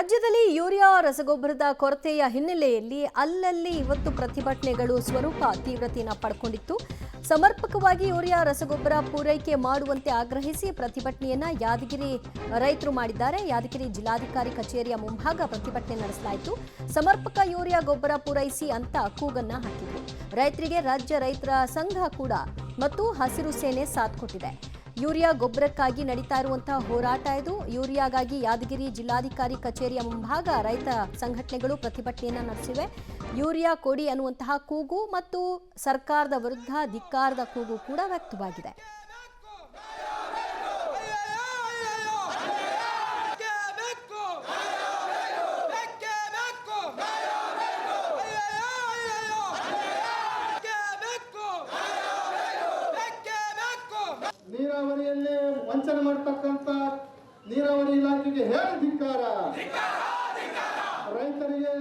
ರಾಜ್ಯದಲ್ಲಿ ಯೂರಿಯಾ ರಸಗೊಬ್ಬರದ ಕೊರತೆಯ ಹಿನ್ನೆಲೆಯಲ್ಲಿ ಅಲ್ಲಲ್ಲಿ ಇವತ್ತು ಪ್ರತಿಭಟನೆಗಳು ಸ್ವರೂಪ ತೀವ್ರತೆಯನ್ನು ಪಡ್ಕೊಂಡಿತ್ತು. ಸಮರ್ಪಕವಾಗಿ ಯೂರಿಯಾ ರಸಗೊಬ್ಬರ ಪೂರೈಕೆ ಮಾಡುವಂತೆ ಆಗ್ರಹಿಸಿ ಪ್ರತಿಭಟನೆಯನ್ನ ಯಾದಗಿರಿ ರೈತರು ಮಾಡಿದ್ದಾರೆ. ಯಾದಗಿರಿ ಜಿಲ್ಲಾಧಿಕಾರಿ ಕಚೇರಿಯ ಮುಂಭಾಗ ಪ್ರತಿಭಟನೆ ನಡೆಸಲಾಯಿತು. ಸಮರ್ಪಕ ಯೂರಿಯಾ ಗೊಬ್ಬರ ಪೂರೈಸಿ ಅಂತ ಕೂಗನ್ನ ಹಾಕಿದ್ರು. ರೈತರಿಗೆ ರಾಜ್ಯ ರೈತರ ಸಂಘ ಕೂಡ ಮತ್ತು ಹಸಿರು ಸೇನೆ ಸಾಥ್ ಕೊಟ್ಟಿದೆ. ಯೂರಿಯಾ ಗೊಬ್ಬರಕ್ಕಾಗಿ ನಡೀತಾ ಇರುವಂತಹ ಹೋರಾಟ ಇದು. ಯೂರಿಯಾಗಾಗಿ ಯಾದಗಿರಿ ಜಿಲ್ಲಾಧಿಕಾರಿ ಕಚೇರಿಯ ಮುಂಭಾಗ ರೈತ ಸಂಘಟನೆಗಳು ಪ್ರತಿಭಟನೆಯನ್ನ ನಡೆಸಿವೆ. ಯೂರಿಯಾ ಕೊಡಿ ಅನ್ನುವಂತಹ ಕೂಗು ಮತ್ತು ಸರ್ಕಾರದ ವಿರುದ್ಧ ಧಿಕ್ಕಾರದ ಕೂಗು ಕೂಡ ವ್ಯಕ್ತವಾಗಿದೆ. ನೀರಾವರಿಯಲ್ಲಿ ವಂಚನೆ ಮಾಡತಕ್ಕಂತ ನೀರಾವರಿ ಇಲಾಖೆಗೆ ಹೇಳಿ ಧಿಕ್ಕಾರ. ರೈತರಿಗೆ